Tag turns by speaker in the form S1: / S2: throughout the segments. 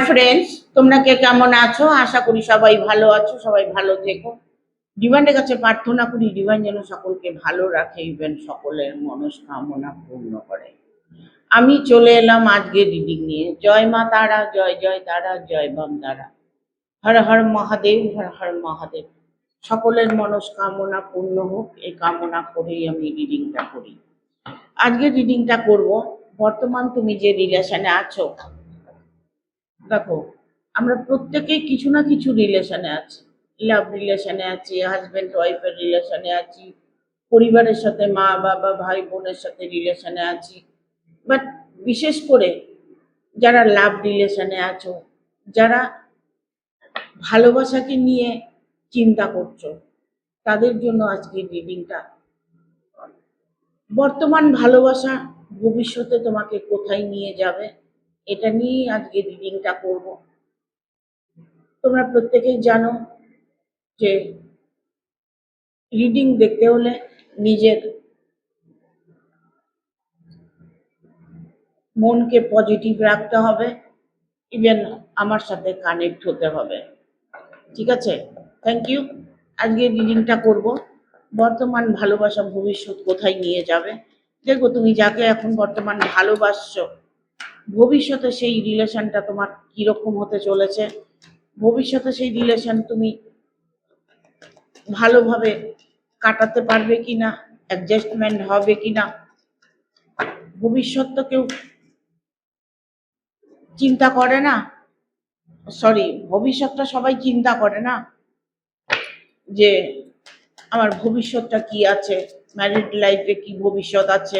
S1: Friends, তোমরা কে কেমন আছো? আশা করি সবাই ভালো আছো, সবাই ভালো থেকো। ডিভাইনের কাছে প্রার্থনা করি ডিভাইন যেন সকলকে ভালো রাখে, ইভেন সকলের মনস্কামনা পূর্ণ করে। আমি চলে এলাম আজকে রিডিং নিয়ে। জয় মা তারা, জয় জয় তারা, জয় বাম তারা। হর হর মহাদেব, হর হর মহাদেব। সকলের মনস্কামনা পূর্ণ হোক, এই কামনা করেই আমি রিডিংটা করি। আজকে রিডিংটা করব। বর্তমান তুমি যে রিলেশনে আছো, দেখো, আমরা প্রত্যেকেই কিছু না কিছু রিলেশনে আছি। লাভ রিলেশনে আছি, হাজব্যান্ড ওয়াইফের রিলেশনে আছি, পরিবারের সাথে মা বাবা ভাই বোনের সাথে রিলেশনে আছি। বাট বিশেষ করে যারা লাভ রিলেশনে আছো, যারা ভালোবাসাকে নিয়ে চিন্তা করছো, তাদের জন্য আজকে রিডিংটা। বর্তমান ভালোবাসা ভবিষ্যতে তোমাকে কোথায় নিয়ে যাবে, এটা নিয়েই আজকে রিডিংটা করব। তোমরা প্রত্যেকেই জানো যে রিডিং দেখতে হলে নিজের মনকে পজিটিভ রাখতে হবে, ইভেন আমার সাথে কানেক্ট হতে হবে। ঠিক আছে, থ্যাংক ইউ। আজকে রিডিংটা করব। বর্তমান ভালোবাসা ভবিষ্যৎ কোথায় নিয়ে যাবে। দেখো, তুমি যাকে এখন বর্তমান ভালোবাসছো, ভবিষ্যতে সেই রিলেশনটা তোমার কিরকম হতে চলেছে, ভবিষ্যতে সেই রিলেশন তুমি ভালোভাবে কাটাতে পারবে কিনা, অ্যাডজাস্টমেন্ট হবে কিনা। ভবিষ্যৎ তো কেউ চিন্তা করে না, সরি, ভবিষ্যৎটা সবাই চিন্তা করে না যে আমার ভবিষ্যৎটা কি আছে, ম্যারিড লাইফে কি ভবিষ্যৎ আছে,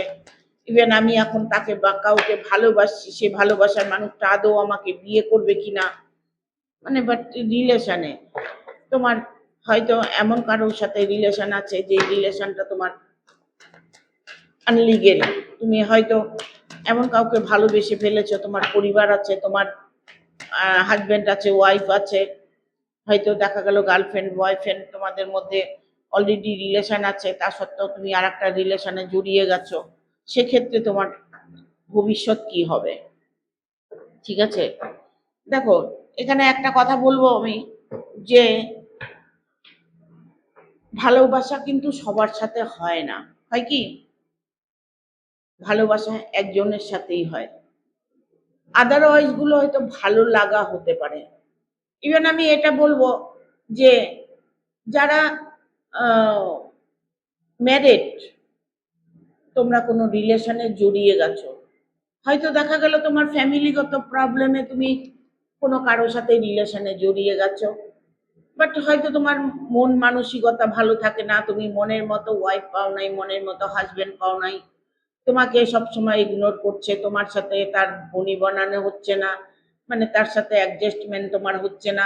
S1: ইভেন আমি এখন তাকে বা কাউকে ভালোবাসছি, সে ভালোবাসার মানুষটা আদৌ আমাকে বিয়ে করবে কিনা। মানে বাট রিলেশনে তোমার হয়তো এমন কারোর সাথে রিলেশন আছে যে রিলেশনটা তোমার আনলিগেল। তুমি হয়তো এমন কাউকে ভালোবেসে ফেলেছো, তোমার পরিবার আছে, তোমার হাজবেন্ড আছে, ওয়াইফ আছে, হয়তো দেখা গেল গার্লফ্রেন্ড বয়ফ্রেন্ড তোমাদের মধ্যে অলরেডি রিলেশন আছে, তা সত্ত্বেও তুমি আর একটা রিলেশনে জড়িয়ে গেছো। সেক্ষেত্রে তোমার ভবিষ্যৎ কি হবে। ঠিক আছে, দেখো, এখানে একটা কথা বলবো আমি, যে ভালোবাসা কিন্তু সবার সাথে হয় না। হয় কি, ভালোবাসা একজনের সাথেই হয়, আদারওয়াইজ গুলো হয়তো ভালো লাগা হতে পারে। ইভেন আমি এটা বলবো যে যারা ম্যারেড, তোমরা কোনো রিলেশনে জড়িয়ে গেছো, হয়তো দেখা গেল তোমার ফ্যামিলিগত প্রবলেমে তুমি কোনো কারোর সাথে রিলেশনে জড়িয়ে গেছো, বাট হয়তো তোমার মন মানসিকতা ভালো থাকে না, তুমি মনের মতো ওয়াইফ পাও নাই, মনের মতো হাজবেন্ড পাও নাই, তোমাকে সবসময় ইগনোর করছে, তোমার সাথে তার বনি বানানো হচ্ছে না, মানে তার সাথে অ্যাডজাস্টমেন্ট তোমার হচ্ছে না।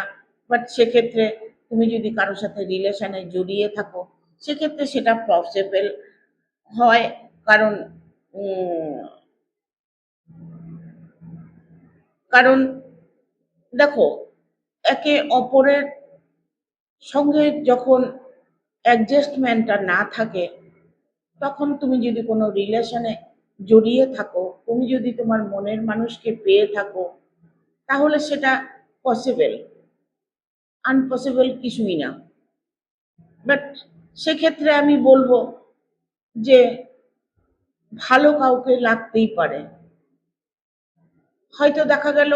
S1: বাট সেক্ষেত্রে তুমি যদি কারোর সাথে রিলেশনে জড়িয়ে থাকো, সেক্ষেত্রে সেটা পসিবল হয়। কারণ কারণ দেখো, একে অপরের সঙ্গে যখন অ্যাডজাস্টমেন্টটা না থাকে, তখন তুমি যদি কোনো রিলেশনে জড়িয়ে থাকো, তুমি যদি তোমার মনের মানুষকে পেয়ে থাকো, তাহলে সেটা পসিবল, আনপসিবল কিছুই না। বাট সেক্ষেত্রে আমি বলবো যে ভালো কাউকে লাগতেই পারে। হয়তো দেখা গেল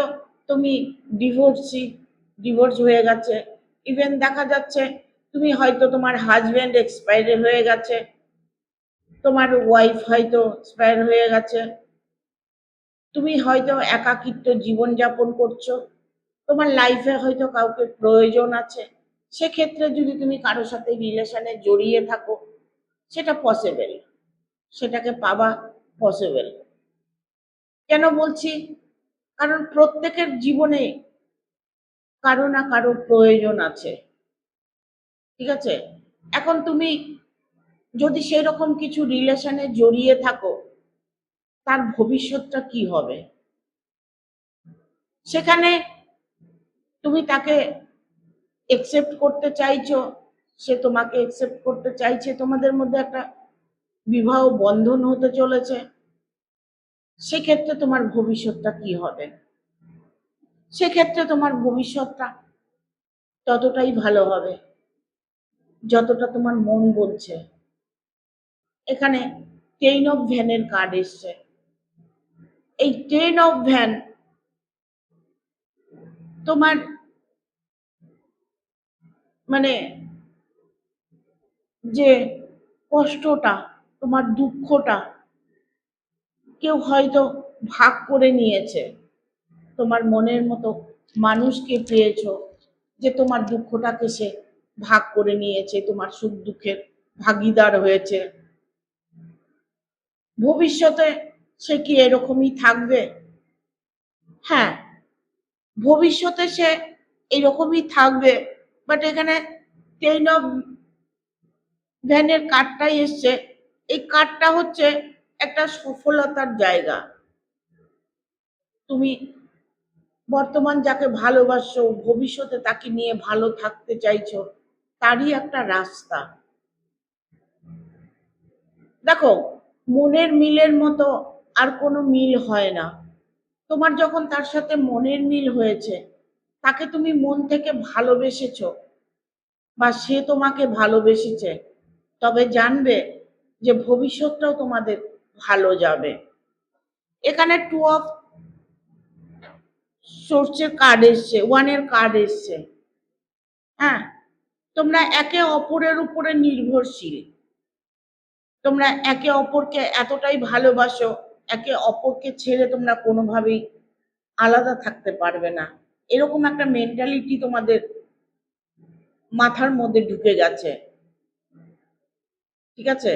S1: তুমি ডিভোর্স হয়ে গেছে, ইভেন দেখা যাচ্ছে তুমি হয়তো তোমার হাজবেন্ড এক্সপায়ার হয়ে গেছে, তোমার ওয়াইফ হয়তো এক্সপায়ার হয়ে গেছে, তুমি হয়তো একাকিত্ব জীবনযাপন করছো, তোমার লাইফে হয়তো কাউকে প্রয়োজন আছে। সেক্ষেত্রে যদি তুমি কারোর সাথে রিলেশনে জড়িয়ে থাকো, সেটা পসিবল, সেটাকে পাওয়া পসিবল। কেন বলছি, কারণ প্রত্যেকের জীবনে কারো না কারো প্রয়োজন আছে। ঠিক আছে, এখন তুমি যদি সেই রকম কিছু রিলেশনে জড়িয়ে থাকো, তার ভবিষ্যৎটা কি হবে, সেখানে তুমি তাকে একসেপ্ট করতে চাইছো, সে তোমাকে একসেপ্ট করতে চাইছে, তোমাদের মধ্যে একটা বিবাহ বন্ধন হতে চলেছে, সেক্ষেত্রে তোমার ভবিষ্যৎটা কি হবে, সেক্ষেত্রে তোমার ভবিষ্যৎটা ততটাই ভালো হবে যতটা তোমার মন বলছে। এখানে 10 অফ ভ্যানের কার্ড এসছে। এই 10 অফ ভ্যান তোমার মানে যে কষ্টটা, তোমার দুঃখটা কেউ হয়তো ভাগ করে নিয়েছে। তোমার মনের মতো মানুষকে পেয়েছো যে তোমার দুঃখটাকে সে ভাগ করে নিয়েছে, তোমার সুখ দুঃখের ভাগীদার হয়েছে। ভবিষ্যতে সে কি এরকমই থাকবে? হ্যাঁ, ভবিষ্যতে সে এরকমই থাকবে, বাট এখানে 10 অফ ভ্যানের কার্ডটাই এসছে। এই কার্ডটা হচ্ছে একটা সফলতার জায়গা। তুমি বর্তমান যাকে ভালোবাসো, ভবিষ্যতে তাকে নিয়ে ভালো থাকতে চাইছো, তারই একটা রাস্তা। দেখো, মনের মিলের মতো আর কোনো মিল হয় না। তোমার যখন তার সাথে মনের মিল হয়েছে, তাকে তুমি মন থেকে ভালোবেসেছো বা সে তোমাকে ভালোবেসেছে, তবে জানবে যে ভবিষ্যৎটাও তোমাদের ভালো যাবে। এখানে 2 অফ সোর্সের কার্ড এসছে, 1 এর কার্ড এসছে। হ্যাঁ, তোমরা একে অপরের উপরে নির্ভরশীল। তোমরা একে অপরকে এতটাই ভালোবাসো, একে অপরকে ছেড়ে তোমরা কোনোভাবেই আলাদা থাকতে পারবে না, এরকম একটা মেন্টালিটি তোমাদের মাথার মধ্যে ঢুকে গেছে। ঠিক আছে,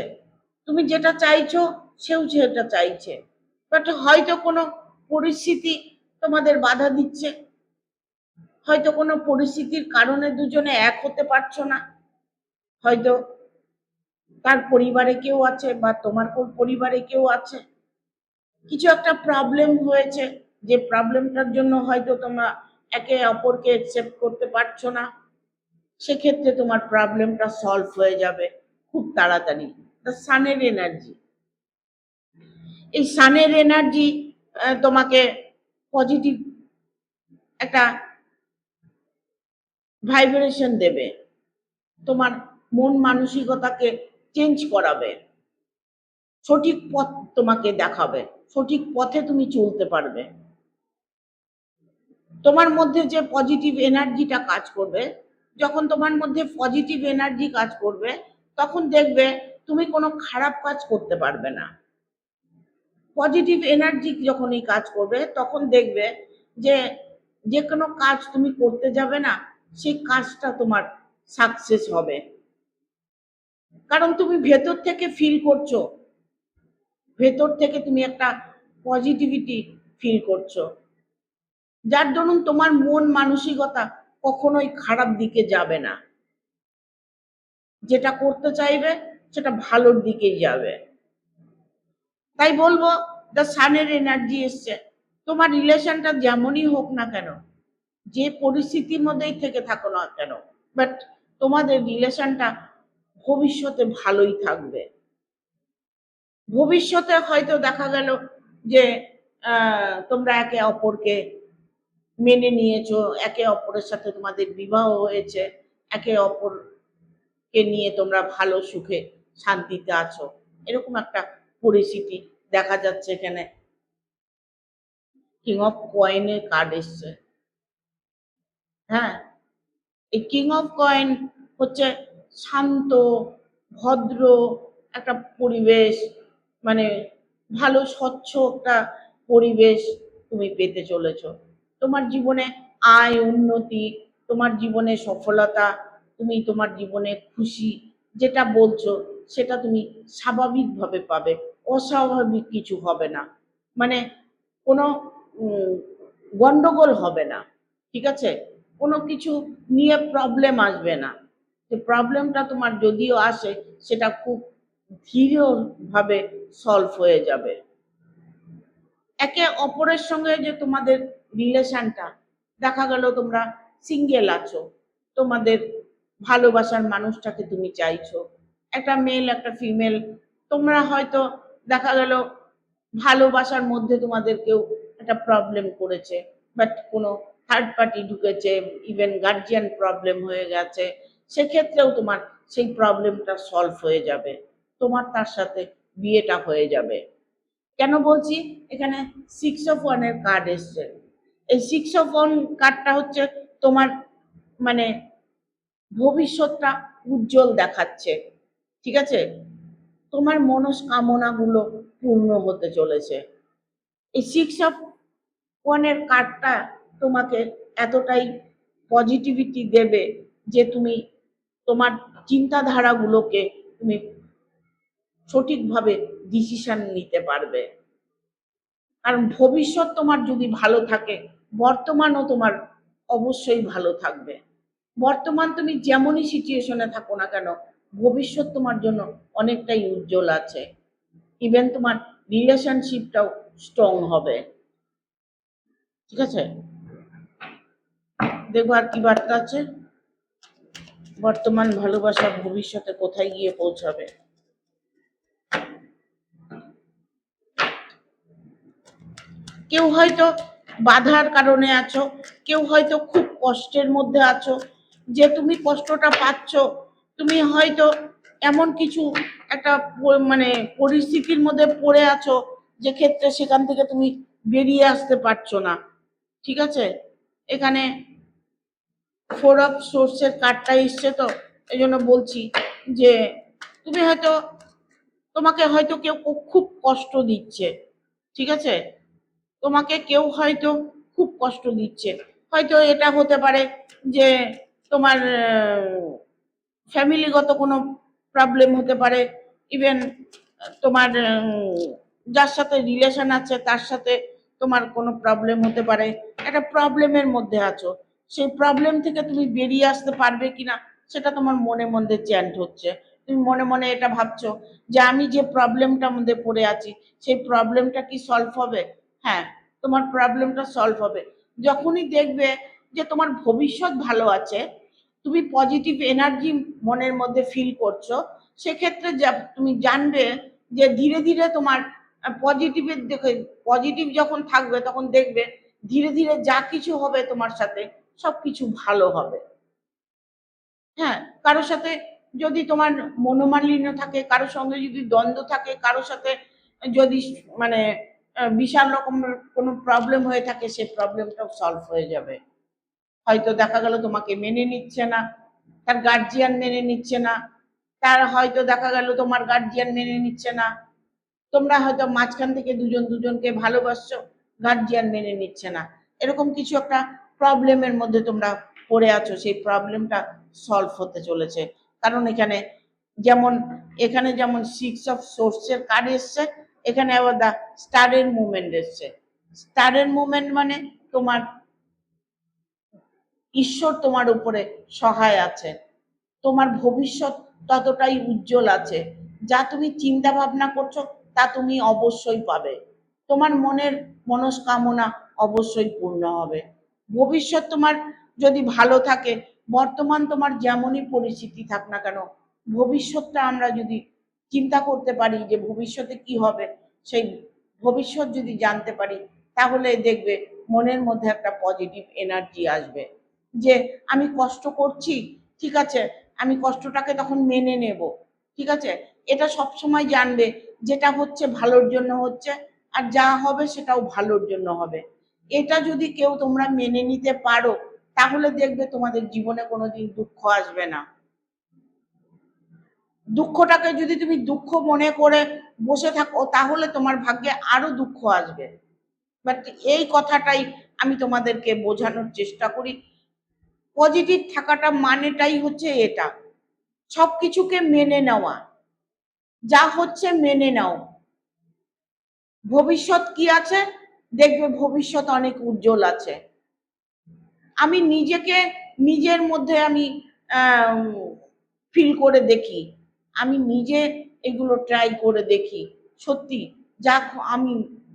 S1: তুমি যেটা চাইছো সেও সেটা চাইছে, বাট হয়তো কোনো পরিস্থিতি তোমাদের বাধা দিচ্ছে, হয়তো কোনো পরিস্থিতির কারণে দুজনে এক হতে পারছো না। হয়তো তার পরিবারে কেউ আছে বা তোমার পরিবারে কেউ আছে, কিছু একটা প্রবলেম হয়েছে, যে প্রবলেমটার জন্য হয়তো তোমরা একে অপরকে অ্যাকসেপ্ট করতে পারছো না। সেক্ষেত্রে তোমার প্রবলেমটা সলভ হয়ে যাবে খুব তাড়াতাড়ি। দ্য সানের এনার্জি, এই সানের এনার্জি তোমাকে পজিটিভ একটা ভাইব্রেশন দেবে, তোমার মন মানসিকতাকে চেঞ্জ করাবে, সঠিক পথ তোমাকে দেখাবে, সঠিক পথে তুমি চলতে পারবে। তোমার মধ্যে যে পজিটিভ এনার্জিটা কাজ করবে, যখন তোমার মধ্যে পজিটিভ এনার্জি কাজ করবে, তখন দেখবে তুমি কোনো খারাপ কাজ করতে পারবে না। পজিটিভ এনার্জি যখনই কাজ করবে, তখন দেখবে যে যে কোনো কাজ তুমি করতে যাবে না, সেই কাজটা তোমার সাকসেস হবে। কারণ তুমি ভেতর থেকে ফিল করছো, ভেতর থেকে তুমি একটা পজিটিভিটি ফিল করছো, যার দরুন তোমার মন মানসিকতা কখনোই খারাপ দিকে যাবে না। যেটা করতে চাইবে সেটা ভালোর দিকেই যাবে। তাই বলবো, দ্য সানের এনার্জি এসছে। তোমার রিলেশনটা যেমনই হোক না কেন, যে পরিস্থিতির মধ্যেই থেকে থাকো না কেন, বাট তোমাদের রিলেশনটা ভবিষ্যতে ভালোই থাকবে। ভবিষ্যতে হয়তো দেখা গেল যে তোমরা একে অপরকে মেনে নিয়েছো, একে অপরের সাথে তোমাদের বিবাহ হয়েছে, একে অপরকে নিয়ে তোমরা ভালো সুখে শান্তিতে আছো, এরকম একটা পরিস্থিতি দেখা যাচ্ছে। এখানে কিং অফ কয়েনের কার্ড এসছে। হ্যাঁ, এই কিং অফ কয়েন হচ্ছে শান্ত, ভদ্র একটা পরিবেশ, মানে ভালো স্বচ্ছ একটা পরিবেশ তুমি পেতে চলেছো। তোমার জীবনে আয় উন্নতি, তোমার জীবনে সফলতা, তুমি তোমার জীবনে খুশি, যেটা বলছো সেটা তুমি স্বাভাবিকভাবে পাবে, অস্বাভাবিক কিছু হবে না, মানে কোনো গন্ডগোল হবে না। ঠিক আছে, কোনো কিছু নিয়ে প্রবলেম আসবে না। যে প্রবলেমটা তোমার যদিও আসে, সেটা খুব ধীরভাবে সলভ হয়ে যাবে। একে অপরের সঙ্গে যে তোমাদের রিলেশনটা, দেখা গেল তোমরা সিঙ্গেল আছো, তোমাদের ভালোবাসার মানুষটাকে তুমি চাইছো, একটা মেল একটা ফিমেল, তোমরা হয়তো দেখা গেল ভালোবাসার মধ্যে তোমাদের কেউ একটা প্রবলেম করেছে, বাট কোনো থার্ড পার্টি ঢুকেছে, ইভেন গার্জিয়ান প্রবলেম হয়ে গেছে, সেক্ষেত্রেও তোমার সেই প্রবলেমটা সলভ হয়ে যাবে, তোমার তার সাথে বিয়েটা হয়ে যাবে। কেন বলছি, এখানে 6 of 1 এর কার্ড এসছে। এই 6 of 1 কার্ডটা হচ্ছে তোমার মানে ভবিষ্যৎটা উজ্জ্বল দেখাচ্ছে, ঠিক আছে? তোমার মনস্কামনাগুলো পূর্ণ হতে চলেছে। এই 6 of 1 এর কার্ডটা তোমাকে এতটাই পজিটিভিটি দেবে যে তুমি তোমার চিন্তাধারাগুলোকে তুমি সঠিকভাবে ডিসিশন নিতে পারবে। কারণ ভবিষ্যৎ তোমার যদি ভালো থাকে, বর্তমানও তোমার অবশ্যই ভালো থাকবে। বর্তমান তুমি যেমনই সিচুয়েশনে থাকো না কেন, ভবিষ্যৎ তোমার জন্য অনেকটাই উজ্জ্বল আছে। ইভেন তোমার রিলেশনশিপটাও স্ট্রং হবে, ঠিক আছে? দেখবো আর কি বার্তা আছে। বর্তমান ভালোবাসা ভবিষ্যতে কোথায় গিয়ে পৌঁছাবে। কেউ হয়তো বাধার কারণে আছো, কেউ হয়তো খুব কষ্টের মধ্যে আছো, যে তুমি কষ্টটা পাচ্ছ, তুমি হয়তো এমন কিছু একটা মানে পরিস্থিতির মধ্যে পড়ে আছো যে ক্ষেত্রে সেখান থেকে তুমি বেরিয়ে আসতে পারছো না, ঠিক আছে? এখানে 4 of Swords-এর কার্ডটা এসছে, তো এই জন্য বলছি যে তুমি হয়তো, তোমাকে হয়তো কেউ খুব কষ্ট দিচ্ছে, ঠিক আছে? তোমাকে কেউ হয়তো খুব কষ্ট দিচ্ছে, হয়তো এটা হতে পারে যে তোমার ফ্যামিলিগত কোনো প্রবলেম হতে পারে, ইভেন তোমার যার সাথে রিলেশন আছে তার সাথে তোমার কোনো প্রবলেম হতে পারে, একটা প্রবলেমের মধ্যে আছো, সেই প্রবলেম থেকে তুমি বেরিয়ে আসতে পারবে কিনা সেটা তোমার মনে মধ্যে চ্যান্ট হচ্ছে। তুমি মনে মনে এটা ভাবছো যে আমি যে প্রবলেমটার মধ্যে পড়ে আছি সেই প্রবলেমটা কি সলভ হবে? হ্যাঁ, তোমার প্রবলেমটা সলভ হবে যখনই দেখবে যে তোমার ভবিষ্যৎ ভালো আছে, তুমি পজিটিভ এনার্জি মনের মধ্যে ফিল করছো, সেক্ষেত্রে তুমি জানবে যে ধীরে ধীরে তোমার পজিটিভের দিকে, পজিটিভ যখন থাকবে তখন দেখবে ধীরে ধীরে যা কিছু হবে তোমার সাথে সবকিছু ভালো হবে। হ্যাঁ, কারোর সাথে যদি তোমার মনোমালিন্য থাকে, কারোর সঙ্গে যদি দ্বন্দ্ব থাকে, কারোর সাথে যদি মানে বিশাল রকমের কোনো প্রবলেম হয়ে থাকে, সেই প্রবলেমটাও সলভ হয়ে যাবে। হয়তো দেখা গেল তোমাকে মেনে নিচ্ছে না, তার গার্জিয়ান মেনে নিচ্ছে না, তার হয়তো দেখা গেল তোমার গার্জিয়ান মেনে নিচ্ছে না, তোমরা হয়তো মাঝখান থেকে দুজন দুজনকে ভালোবাসছো, গার্জিয়ান মেনে নিচ্ছে না, এরকম কিছু একটা প্রবলেমের মধ্যে তোমরা পড়ে আছো, সেই প্রবলেমটা সলভ হতে চলেছে। কারণ এখানে যেমন, এখানে যেমন 6 of Swords-এর কার্ড এসছে, এখানে আবার দা স্টারের মুভমেন্ট এসছে। স্টারের মুভমেন্ট মানে তোমার ঈশ্বর তোমার উপরে সহায় আছে, তোমার ভবিষ্যৎ ততটাই উজ্জ্বল আছে, যা তুমি চিন্তা ভাবনা করছো তা তুমি অবশ্যই পাবে, তোমার মনের মনস্কামনা অবশ্যই পূর্ণ হবে। ভবিষ্যৎ তোমার যদি ভালো থাকে, বর্তমান তোমার যেমনই পরিস্থিতি থাক না কেন, ভবিষ্যৎটা আমরা যদি চিন্তা করতে পারি যে ভবিষ্যতে কি হবে, সেই ভবিষ্যৎ যদি জানতে পারি, তাহলে দেখবে মনের মধ্যে একটা পজিটিভ এনার্জি আসবে যে আমি কষ্ট করছি, ঠিক আছে, আমি কষ্টটাকে তখন মেনে নেব, ঠিক আছে? এটা সব সময় জানবে যেটা হচ্ছে ভালোর জন্য হচ্ছে, আর যা হবে সেটাও ভালোর জন্য হবে। এটা যদি কেউ তোমরা মেনে নিতে পারো, তাহলে দেখবে তোমাদের জীবনে কোনোদিন দুঃখ আসবে না। দুঃখটাকে যদি তুমি দুঃখ মনে করে বসে থাকো, তাহলে তোমার ভাগ্যে আরো দুঃখ আসবে। বাট এই কথাটাই আমি তোমাদেরকে বোঝানোর চেষ্টা করি, পজিটিভ থাকাটা মানেটাই হচ্ছে এটা, সবকিছুকে মেনে নেওয়া, যা হচ্ছে মেনে নাও। ভবিষ্যৎ কি আছে, দেখবে ভবিষ্যৎ অনেক উজ্জ্বল আছে। আমি নিজেকে নিজের মধ্যে আমি ফিল করে দেখি, আমি নিজে এগুলো ট্রাই করে দেখি, সত্যি যা আমি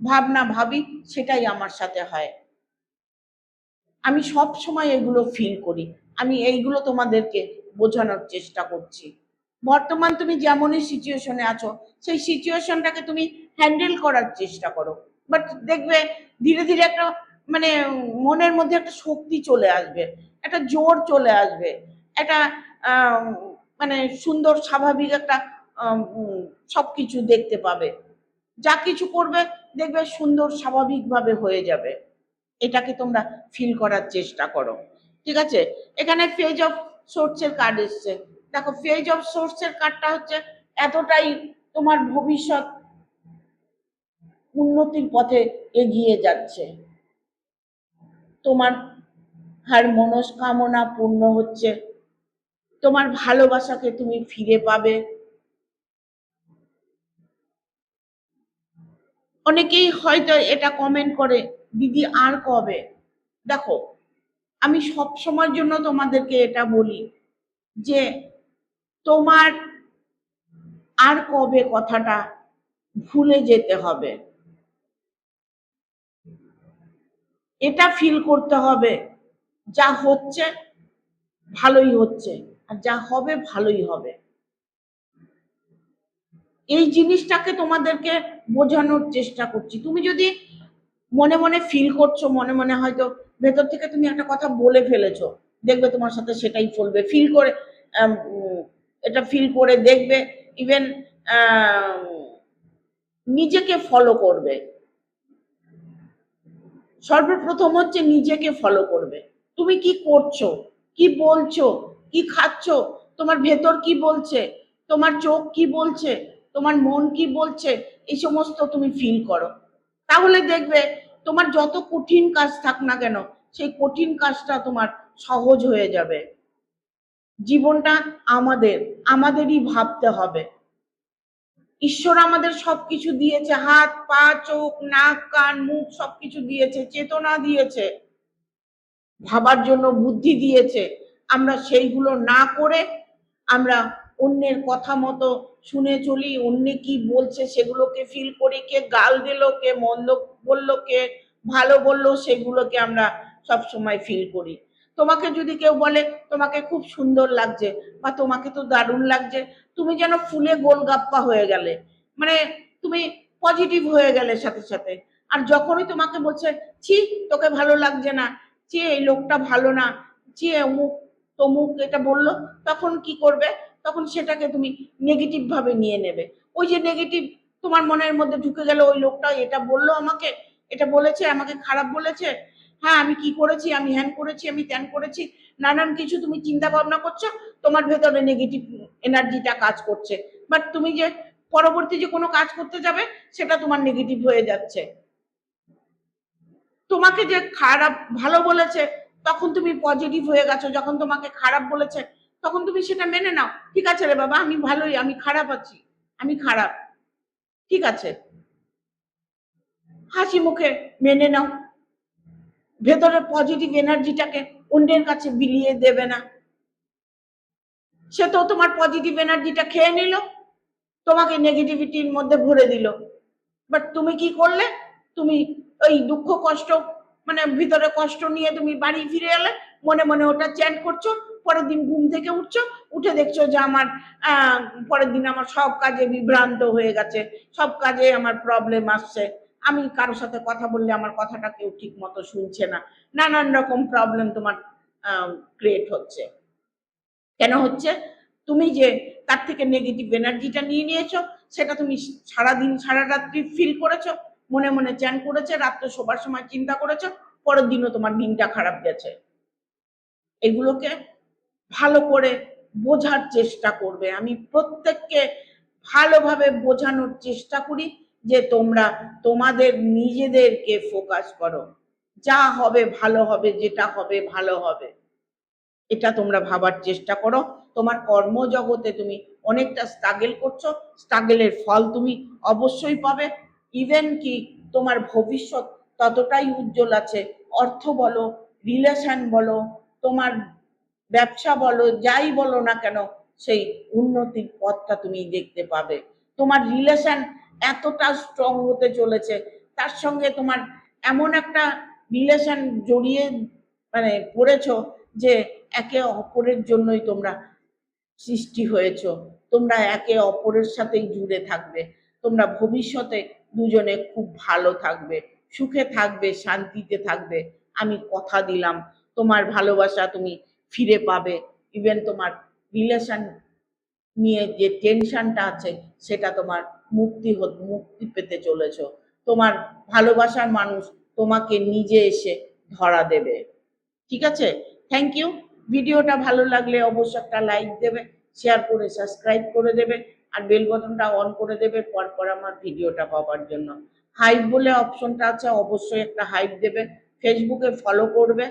S1: ভাবনা ভাবি সেটাই আমার সাথে হয়। আমি সব সময় এগুলো ফিল করি, আমি এইগুলো তোমাদেরকে বোঝানোর চেষ্টা করছি। বর্তমান তুমি যেমনই সিচুয়েশনে আছো, সেই সিচুয়েশনটাকে তুমি হ্যান্ডেল করার চেষ্টা করো, বাট দেখবে ধীরে ধীরে একটা মানে মনের মধ্যে একটা শক্তি চলে আসবে, একটা জোর চলে আসবে, একটা আহ, মানে সুন্দর স্বাভাবিক একটা সবকিছু দেখতে পাবে। যা কিছু করবে দেখবে সুন্দর স্বাভাবিকভাবে হয়ে যাবে। এটাকে তোমরা ফিল করার চেষ্টা করো। ঠিক আছে, এখানে পেজ অফ সোর্সের কার্ড এসছে। দেখো পেজ অফ সোর্সের কার্ডটা হচ্ছে এতটাই তোমার ভবিষ্যৎ উন্নতির পথে এগিয়ে যাচ্ছে, তোমার হার মনস্কামনা পূর্ণ হচ্ছে, তোমার ভালোবাসাকে তুমি ফিরে পাবে। অনেকেই হয়তো এটা কমেন্ট করে, দিদি আর কবে। দেখো আমি সব সময়ের জন্য তোমাদেরকে এটা বলি যে তোমার আর কবে কথাটা ভুলে যেতে হবে। এটা ফিল করতে হবে যা হচ্ছে ভালোই হচ্ছে, আর যা হবে ভালোই হবে। এই জিনিসটাকে তোমাদেরকে বোঝানোর চেষ্টা করছি। তুমি যদি মনে মনে ফিল করছো, মনে মনে হয়তো ভেতর থেকে তুমি একটা কথা বলে ফেলেছো, দেখবে তোমার সাথে সেটাই চলবে। ফিল করে এটা ফিল করে দেখবে। ইভেন নিজেকে ফলো করবে। সর্বপ্রথম হচ্ছে নিজেকে ফলো করবে। তুমি কি করছো, কি বলছো, কি খাচ্ছ, তোমার ভেতর কি বলছে, তোমার চোখ কি বলছে, তোমার মন কি বলছে, এই সমস্ত তুমি ফিল করো। তাহলে দেখবে তোমার যত কঠিন কাজ থাক না কেন, সেই কঠিন কাজটা তোমার সহজ হয়ে যাবে। জীবনটা আমাদেরই ভাবতে হবে। ঈশ্বর আমাদের সবকিছু দিয়েছে, হাত পা চোখ নাক কান মুখ সবকিছু দিয়েছে, চেতনা দিয়েছে, ভাবার জন্য বুদ্ধি দিয়েছে। আমরা সেইগুলো না করে আমরা অন্যের কথা মতো শুনে চলি, অন্য কি বলছে সেগুলোকে ফিল করি, কে গাল দিল, কে মন্দ বলল, কে ভালো বলল, সেগুলোকে আমরা সব সময় ফিল করি। তোমাকে যদি কেউ বলে তোমাকে খুব সুন্দর লাগছে বা তোমাকে তো দারুণ লাগছে, তুমি যেন ফুলে গোলগাপ্পা হয়ে গেলে, মানে তুমি পজিটিভ হয়ে গেলে সাথে সাথে। আর যখনই তোমাকে বলছে ছি তোকে ভালো লাগছে না, ছি এই লোকটা ভালো না, ছি অমুক তমুক এটা বললো, তখন কি করবে, তখন সেটাকে তুমি নেগেটিভ ভাবে নিয়ে নেবে। ওই যে নেগেটিভ তোমার মনের মধ্যে ঢুকে গেল, ওই লোকটা এটা বললো আমাকে, এটা বলেছে আমাকে খারাপ বলেছে, হ্যাঁ আমি কি করেছি, আমি হ্যান করেছি, আমি ত্যান করেছি, নানান কিছু তুমি চিন্তা ভাবনা করছো, তোমার ভেতরে নেগেটিভ এনার্জিটা কাজ করছে। বাট তুমি যে পরবর্তী যে কোনো কাজ করতে যাবে সেটা তোমার নেগেটিভ হয়ে যাচ্ছে। তোমাকে যে খারাপ ভালো বলেছে তখন তুমি পজিটিভ হয়ে গেছো, যখন তোমাকে খারাপ বলেছে তখন তুমি সেটা মেনে নাও, ঠিক আছে রে বাবা আমি ভালোই, আমি খারাপ আছি, আমি খারাপ, ঠিক আছে, হাসি মুখে মেনে নাও। ভেতরের পজিটিভ এনার্জিটাকে অন্যের কাছে বিলিয়ে দেবে না। সে তো তোমার পজিটিভ এনার্জিটা খেয়ে নিল, তোমাকে নেগেটিভিটির মধ্যে ভরে দিল। বাট তুমি কি করলে, তুমি ওই দুঃখ কষ্ট মানে ভিতরে কষ্ট নিয়ে তুমি বাড়ি ফিরে এলে, মনে মনে ওটা চ্যান্ট করছো, পরের দিন ঘুম থেকে উঠছো, উঠে দেখছো যে আমার পরের দিন আমার সব কাজে বিভ্রান্ত হয়ে গেছে, সব কাজে আমার প্রবলেম আসছে, আমি কারোর সাথে কথা বললে আমার কথাটা কেউ ঠিক মতো শুনছে না, নানান রকম প্রবলেম তোমার ক্রিয়েট হচ্ছে। কেন হচ্ছে, তুমি যে তার থেকে নেগেটিভ এনার্জিটা নিয়ে নিয়েছো, সেটা তুমি সারাদিন সারা রাত্রি ফিল করেছো, মনে মনে চ্যান করেছে, রাত্রে শোবার সময় চিন্তা করেছো, পরের দিনও তোমার দিনটা খারাপ গেছে। এগুলোকে ভালো করে বোঝার চেষ্টা করবে। আমি প্রত্যেককে ভালোভাবে বোঝানোর চেষ্টা করি যে তোমরা তোমাদের নিজেদেরকে ফোকাস করো, যা হবে ভালো হবে, যেটা হবে ভালো হবে, এটা তোমরা ভাবার চেষ্টা করো। তোমার কর্মজগতে তুমি অনেকটা স্ট্রাগল করছো, স্ট্রাগলের ফল তুমি অবশ্যই পাবে। ইভেন কি তোমার ভবিষ্যৎ ততটাই উজ্জ্বল আছে। অর্থ বলো, রিলেশন বলো, তোমার ব্যবসা বলো, যাই বলো না কেন, সেই উন্নতির পথটা তুমি দেখতে পাবে। তোমার রিলেশন এতটা স্ট্রং হতে চলেছে, তার সঙ্গে তোমার এমন একটা রিলেশন জড়িয়ে মানে পড়েছো যে একে অপরের জন্যই তোমরা সৃষ্টি হয়েছো, তোমরা একে অপরের সাথেই জুড়ে থাকবে, তোমরা ভবিষ্যতে দুজনে খুব ভালো থাকবে, সুখে থাকবে, শান্তিতে থাকবে। আমি কথা দিলাম তোমার ভালোবাসা তুমি ফিরে পাবে। ইভেন তোমার রিলেশন নিয়ে যে টেনশনটা আছে সেটা তোমার মুক্তি পেতে চলেছো। তোমার ভালোবাসার মানুষ তোমাকে নিজে এসে ধরা দেবে। ঠিক আছে? Thank you. ভিডিওটা ভালো লাগলে অবশ্যই একটা লাইক দেবে, শেয়ার করে সাবস্ক্রাইব করে দেবে, আর বেল বাটনটা অন করে দেবে পরপর আমার ভিডিওটা পাওয়ার জন্য। হাইপ বলে অপশনটা আছে, অবশ্যই একটা হাইপ দেবে। ফেসবুকে ফলো করবে,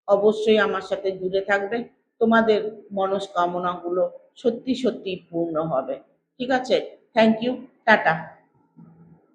S1: অবশ্যই আমার সাথে জুড়ে থাকবে। তোমাদের মনস্কামনাগুলো সত্যি সত্যি পূর্ণ হবে। ঠিক আছে? Thank you. টাটা।